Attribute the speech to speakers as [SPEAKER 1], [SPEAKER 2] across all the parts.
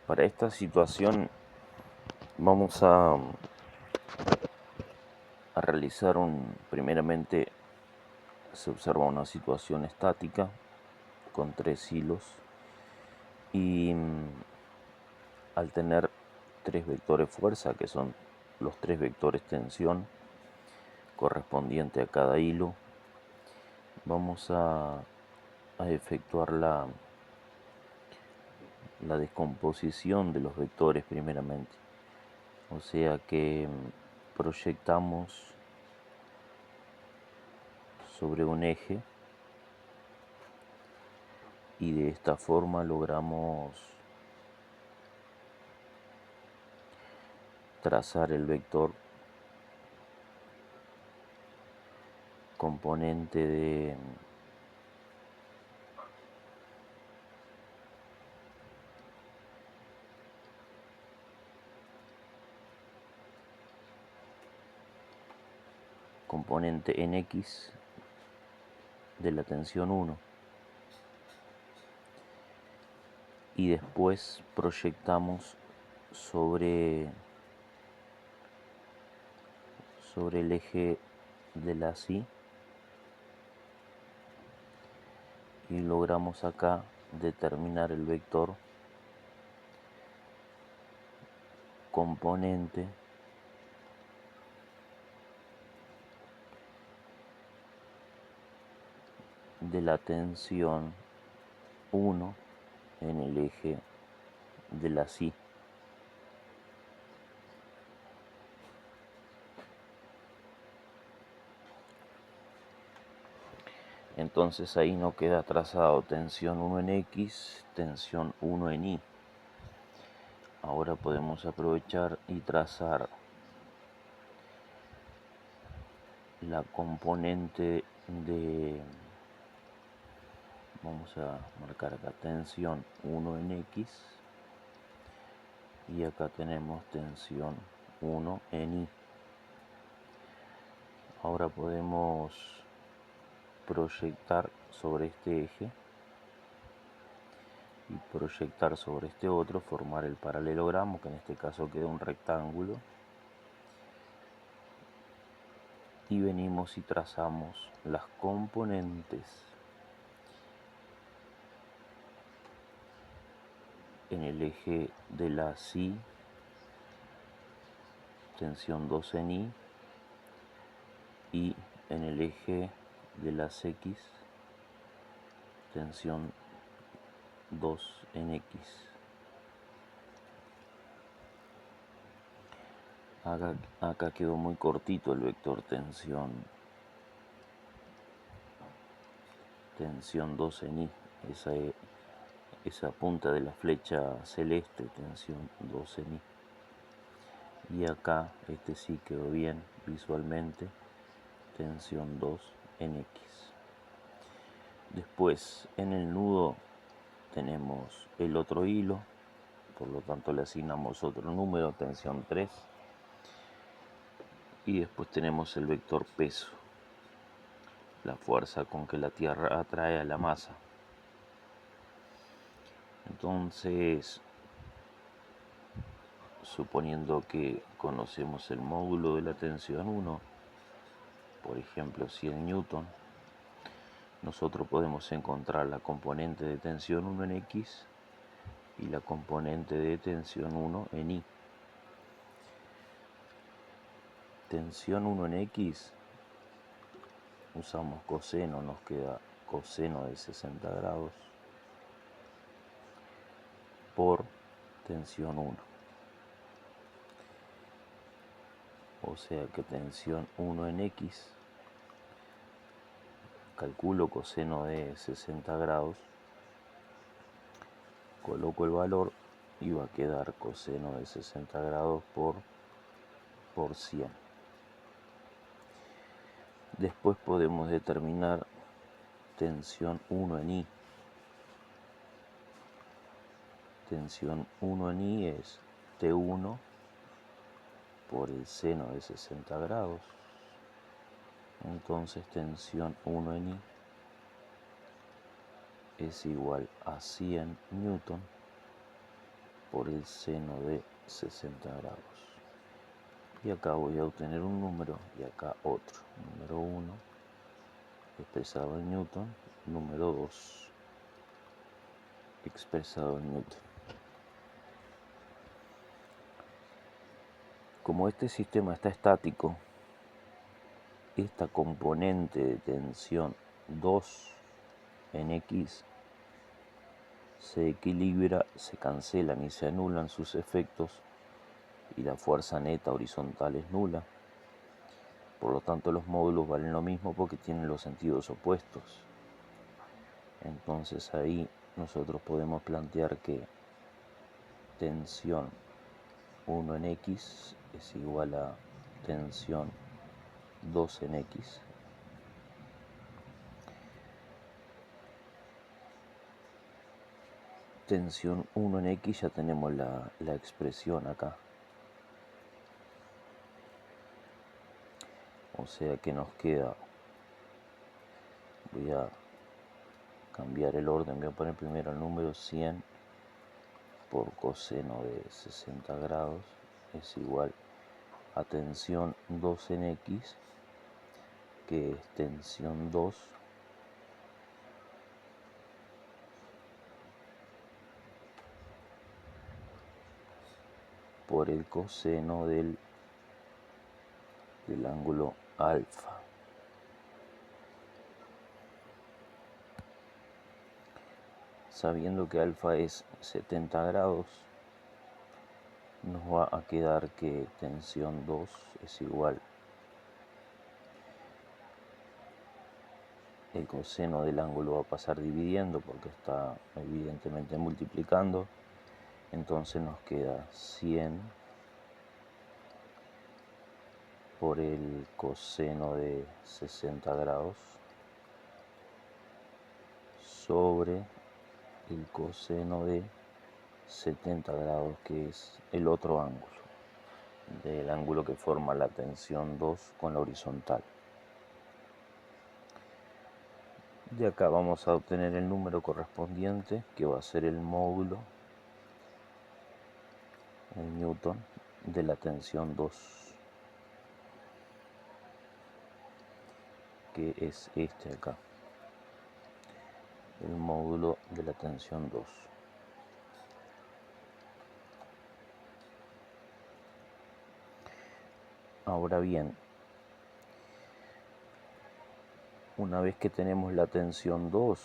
[SPEAKER 1] Para esta situación vamos a realizar primeramente se observa una situación estática con 3 hilos y al tener 3 vectores fuerza, que son los 3 vectores tensión correspondiente a cada hilo, vamos a efectuar la descomposición de los vectores primeramente. O sea que proyectamos sobre un eje y de esta forma logramos trazar el vector componente de componente en X de la tensión 1 y después proyectamos sobre el eje de la Y y logramos acá determinar el vector componente de la tensión 1 en el eje de la Y. Entonces ahí no queda trazado tensión 1 en X, tensión 1 en Y. Ahora podemos aprovechar y trazar la componente de, vamos a marcar acá tensión 1 en X y acá tenemos tensión 1 en Y. Ahora podemos proyectar sobre este eje y proyectar sobre este otro, formar el paralelogramo, que en este caso queda un rectángulo, y venimos y trazamos las componentes en el eje de la Y, tensión 2 en Y, y en el eje de las X, tensión 2 en X. Acá quedó muy cortito el vector tensión 2 en Y, esa punta de la flecha celeste, tensión 2 en Y. Y acá este sí quedó bien visualmente, tensión 2 en X. Después en el nudo tenemos el otro hilo, por lo tanto le asignamos otro número, tensión 3. Y después tenemos el vector peso, la fuerza con que la Tierra atrae a la masa. Entonces, suponiendo que conocemos el módulo de la tensión 1, por ejemplo 100 newton, nosotros podemos encontrar la componente de tensión 1 en X y la componente de tensión 1 en Y. Tensión 1 en X, usamos coseno, nos queda coseno de 60 grados por tensión 1. O sea que tensión 1 en X, calculo coseno de 60 grados, coloco el valor y va a quedar coseno de 60 grados por 100. Después podemos determinar tensión 1 en Y. Tensión 1 en Y es T1 por el seno de 60 grados. Entonces tensión 1 en Y es igual a 100 newton por el seno de 60 grados. Y acá voy a obtener un número y acá otro. Número 1 expresado en Newton, número 2 expresado en Newton. Como este sistema está estático, esta componente de tensión 2 en X se equilibra, se cancelan y se anulan sus efectos y la fuerza neta horizontal es nula. Por lo tanto, los módulos valen lo mismo porque tienen los sentidos opuestos. Entonces ahí nosotros podemos plantear que tensión 1 en X es igual a tensión 2 en X. Tensión 1 en X ya tenemos la expresión acá. O sea que nos queda, voy a cambiar el orden, voy a poner primero el número 100 por coseno de 60 grados es igual a tensión 2 en X, que es tensión 2 por el coseno del ángulo alfa. Sabiendo que alfa es 70 grados, nos va a quedar que tensión 2 es igual el coseno del ángulo va a pasar dividiendo porque está evidentemente multiplicando, entonces nos queda 100 por el coseno de 60 grados sobre el coseno de 70 grados, que es el otro ángulo del ángulo que forma la tensión 2 con la horizontal. De acá vamos a obtener el número correspondiente, que va a ser el módulo en Newton de la tensión 2, que es este acá, el módulo de la tensión 2. Ahora bien, una vez que tenemos la tensión 2,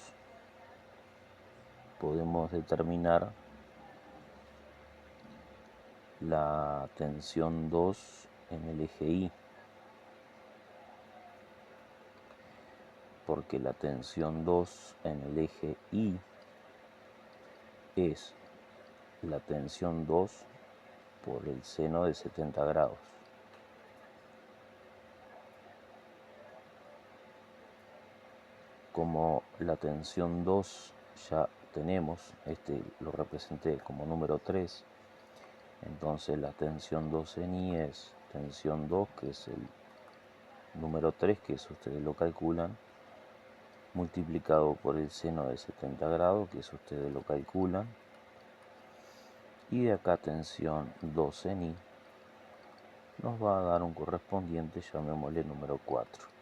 [SPEAKER 1] podemos determinar la tensión 2 en el eje Y, porque la tensión 2 en el eje Y es la tensión 2 por el seno de 70 grados. Como la tensión 2 ya tenemos, este lo representé como número 3, entonces la tensión 2 en Y es tensión 2, que es el número 3, que eso ustedes lo calculan, multiplicado por el seno de 70 grados, que eso ustedes lo calculan, y de acá tensión 2 en Y nos va a dar un correspondiente, llamémosle número 4.